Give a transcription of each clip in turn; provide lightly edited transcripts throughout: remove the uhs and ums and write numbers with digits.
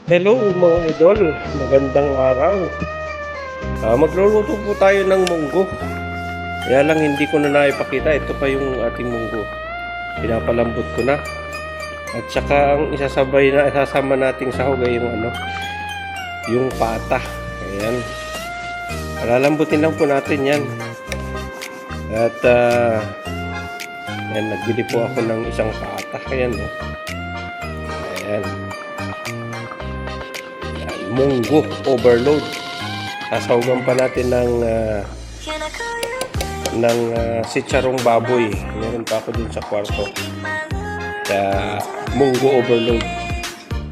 Hello mga idol, magandang araw. Magluluto po tayo ng munggo. Kaya lang hindi ko na naipakita. Ito pa yung ating munggo. Pinapalambot ko na. At saka ang isasama nating sahog ay yung pata. Ayan. Palalambutin lang po natin yan. At yan, nagbili po ako ng isang pata. Ayan. Ayan. Munggo overload. Sasawagan pa natin ng sitsarong baboy. Meron pa ako dun sa kwarto. Munggo overload.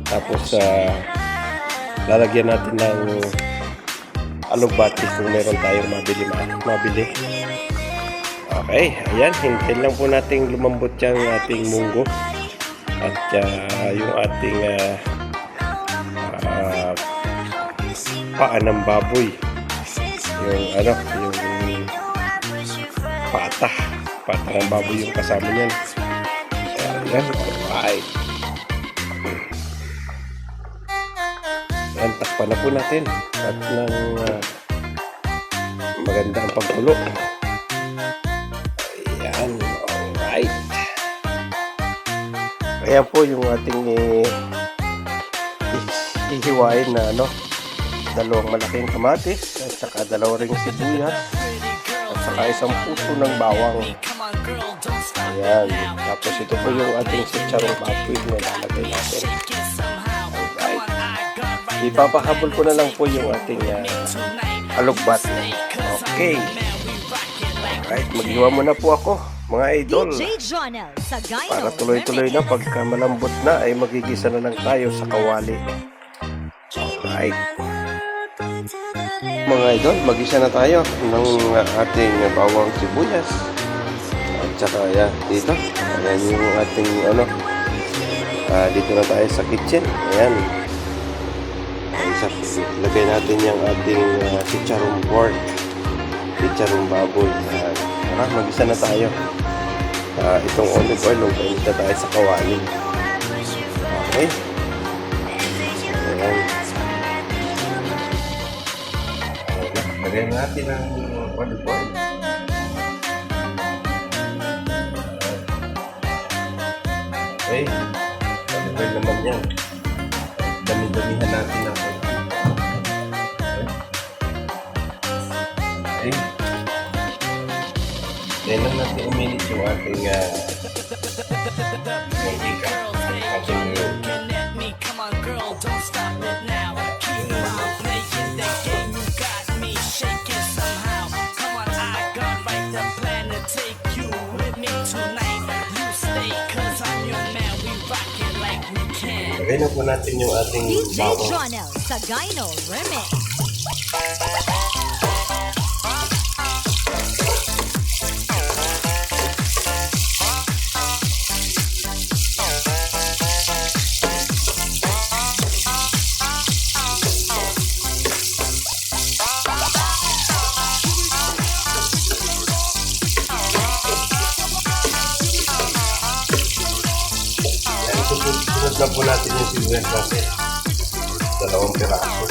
Tapos lalagyan natin ng alugbati kung meron tayong mabili. Okay, ayan. Hintayin lang po natin lumambot yung ating munggo. At yung ating paa ng baboy, yung pata ng baboy yung kasama niyan. Ayan, alright. Ayan, takpan na po natin at ng magandang pagkulo. Ayan, alright. Ayan po yung ating ihiwain na dalawang malaking kamatis at saka dalawang ring sibuyas at saka isang puso ng bawang. Ayan. Tapos ito po yung ating sitsarong baboy na lalagay natin. Alright. Ipapahabol ko na lang po yung ating alugbat. Okay. Alright. Maghiwa muna po ako, mga idol. Para tuloy-tuloy na pagka malambot na ay magigisa na lang tayo sa kawali. Alright. Mga idol, magisa na tayo ng ating bawang sibuyas. At saka yan, dito. Ayan yung ating dito na tayo sa kitchen. Ayan. Lagay natin yung ating chicharong pork. Chicharong baboy. Ayan. Magisa na tayo. Itong olive oil, lagay na tayo sa kawali. Okay. Ayan. Lagyan natin ang olive oil. Okay. Olive oil naman yan. Dami-damihan natin ang olive oil. Okay. Then lang natin uminit yung ating mantika. Ating lagay na po natin yung ating bawang. Jonel sa Gyno Remix. Sunod na po natin yung sibuyas natin. 2 piraso.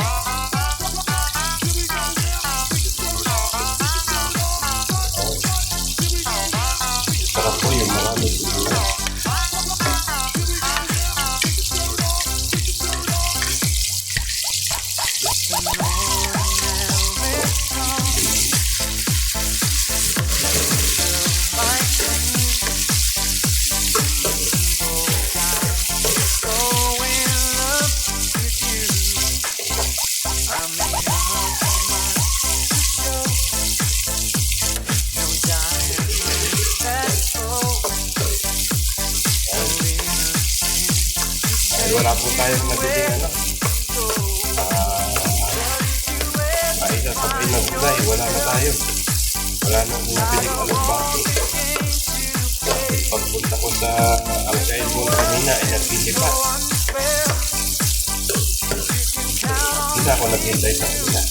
Sarap po yung marami sibuyas. Wala po tayong nabiling sabay na gulay, wala na tayo. Wala na nabiling alugbati. Pagpunta ko sa Algain mo kanina ay nagpilipas. Hindi ako naghintay sa kanina.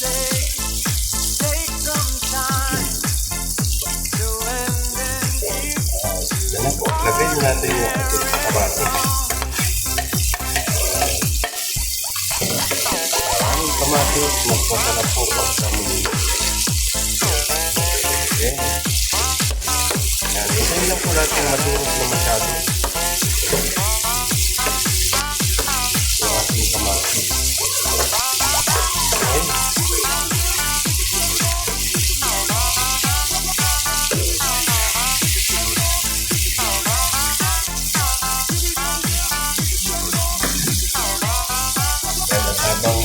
Yan po, lagay natin yung ating kamatis. Masarap po sa munggo. Okay. Yan, ito lang po natin madurog na masyado. Yung ating kamatis. Okay. Yan, at habang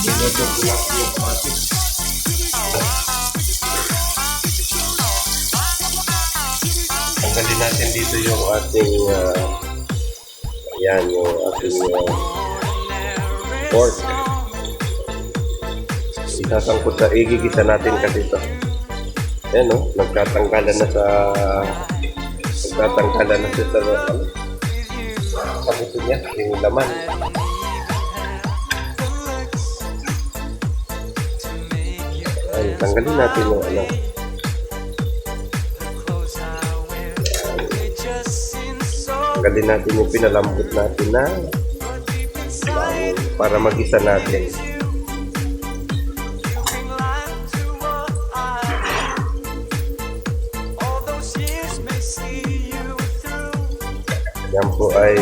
dinudog ko lang yung kamatis. Tanggalin natin dito yung ating yan, yung ating pork. Isasangkot sa igigisa natin kasi ito. Yan, no? Nagtatanggalan na sa sa gusto niya, yung laman. Ay, tanggalin natin yung ano. Tanggalin natin yung pinalambot natin na para mag-isa natin. Yan po ay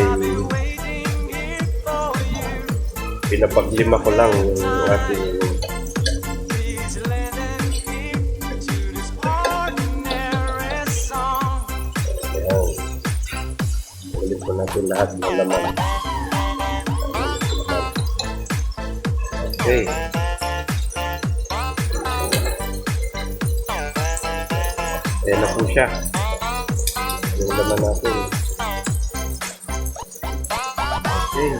pinapaglima ko lang yung ating ulit po natin lahat ng laman. Okay. Ayan na po siya. Yung laman natin. Okay.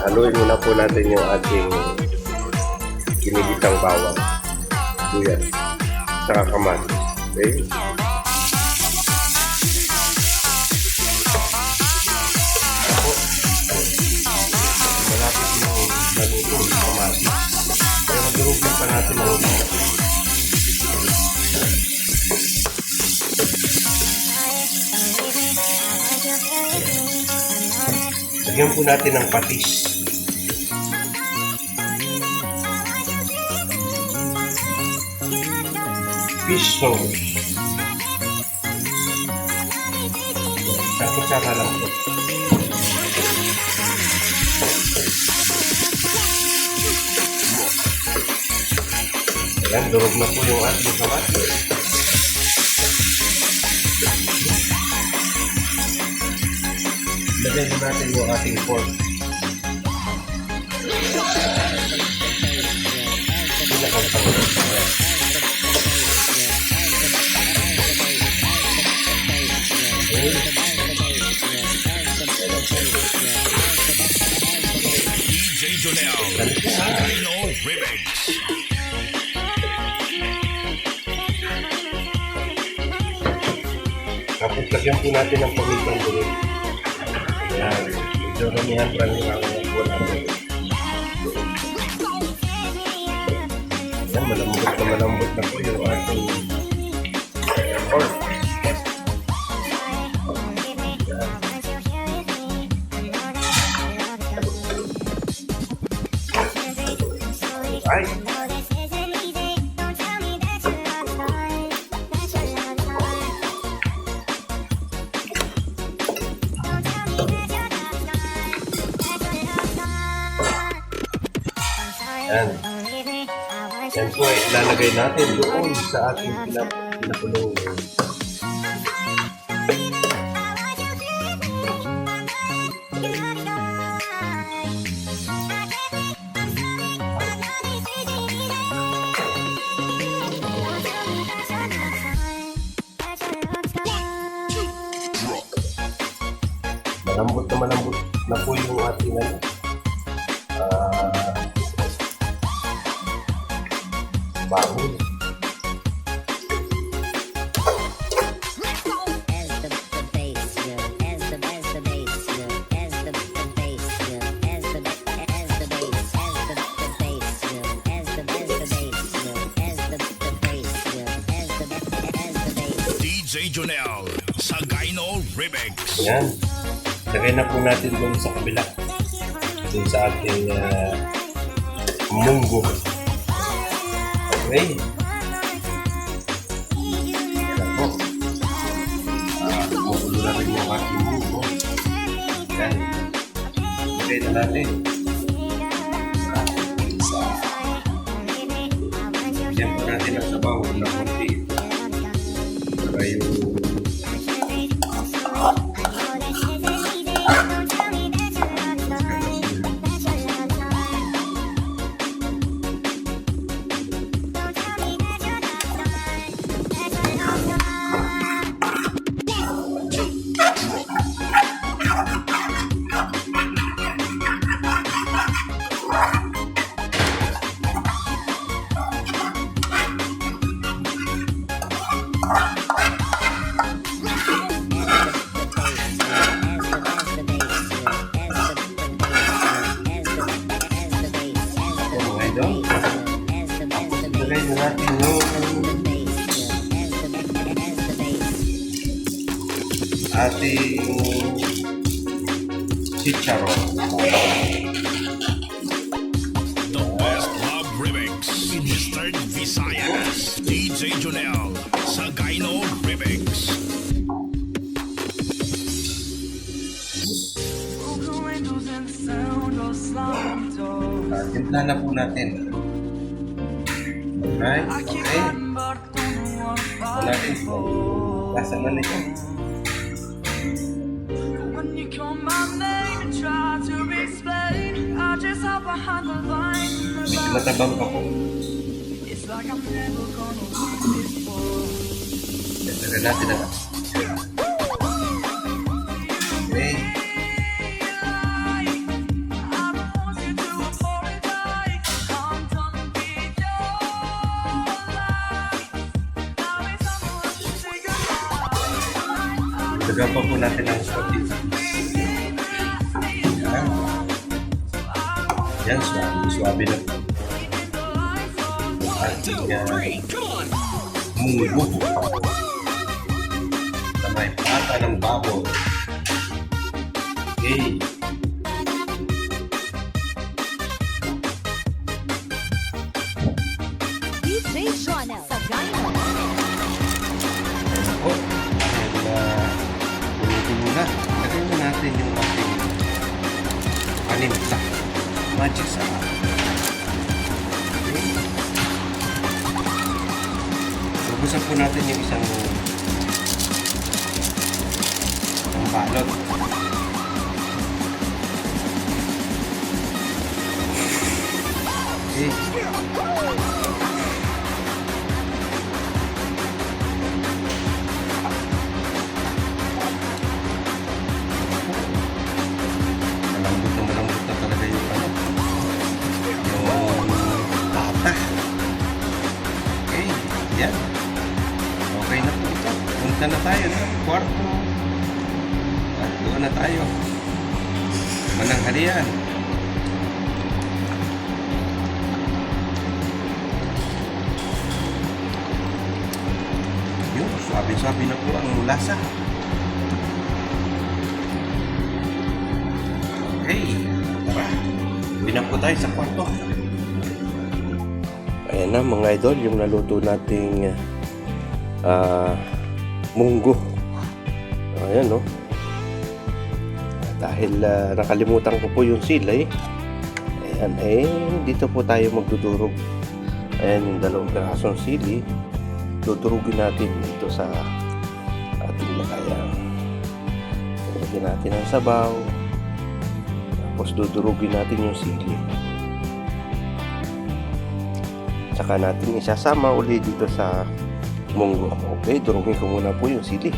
Haluin muna po natin yung ating ginigisang bawang. Sibuyas. Saka kamatis. Okay. Malapit na naluto yung kamatis. Kaya mag-urugin pa natin ang lagyan po natin ng patis. Fish sauce. Tapos saka lang po. Ayan, durog na po yung ating kamatis. Lagyan po natin yung ating pork. DJ Jonel, Dino Remix. Tapos lagyan po natin ng pamitang durog. Ayan, medyo ramihan pa rin ang po natin. Ayan, malambot na po yung ating pork. Ay! Yan. Yan po ay ilalagay natin doon sa ating pinakulong. Malambot na po yung ating baboy. DJ Jonel, Sagayno Remix. Yan. Lagay na po natin doon sa kabila. Doon sa ating munggo. Okay. Yan po. Magulo na rin yung ating munggo. Yan. Lagay na natin. Yan po natin ang sabaw na konti. Para yung lagay na natin yung ating chicharon. The best love remix in Eastern Visayas. DJ Jonel Sagayno Remix. Timpla na po natin. Alright, okay. Ito natin kung lasa na nito. Medyo matabang pa po. Dagdagan natin na. Okay. Dagdagan pa po natin ang konti. Yan, suwabe na po. Ating munggo na may pata ng baboy. Okay. DJ Jonel Sagayno Remix. Ayan po. Ulitin muna. Lagay na natin yung ating paninta. Magic sarap. Okay. Ubusan po natin yung isang balot. Okay. Malambot na talaga yung pata. Okay, yan. Okay na po ito. Punta na tayo sa kwarto. At doon na tayo. Mananghalian. Yun, sabi-sabi na po ang lasa. Okay, tara. Uwi na po tayo sa kwarto. Ayan na mga idol, yung naluto nating munggo. Ayan no. Dahil nakalimutan ko po yung sili. Ayan, dito po tayo magdudurog. Ayan yung dalawang pirasong sili. Dudurugin natin dito sa ating lagayan. Lagyan natin ang sabaw. Tapos dudurugin natin yung sili. Saka natin isasama uli dito sa munggo. Okay, durugin ko muna po yung sili.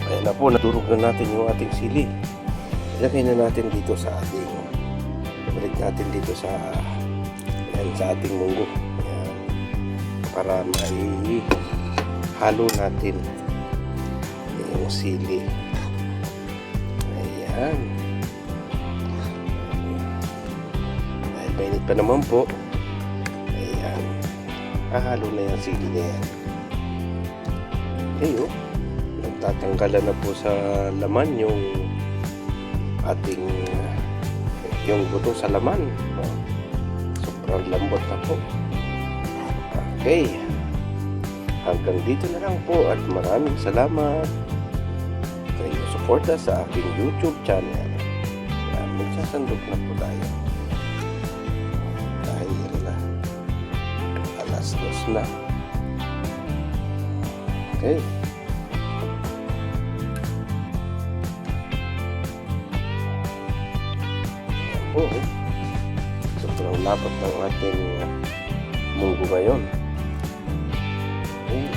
Ayan na po, nadurog na natin yung ating sili. Ilagay na natin dito sa ating, balik natin dito sa, ayan, sa ating munggo. Ayan, para maihalo natin yung sili. Ayan. Dahil mainit pa naman po. Ayan. Hahalo na yung sili na yan. Okay, oh. Nagtatanggalan na po sa laman yung ating yung buto sa laman. Sobrang lambot na po. Okay. Hanggang dito na lang po at maraming salamat sa inyong suporta sa aking YouTube channel. Magsasandok na po tayo. Dahil na alas 2 na. Okay. Ayan po. Sobrang lapot ng ating munggo ngayon. Okay.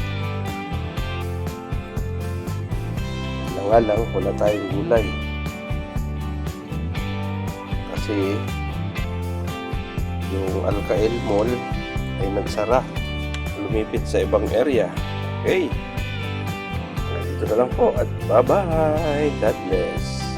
Nga lang, wala tayong gulay. Kasi yung Alcael Mall ay nagsara. Lumipit sa ibang area. Okay. Dito na lang po at bye-bye. God bless.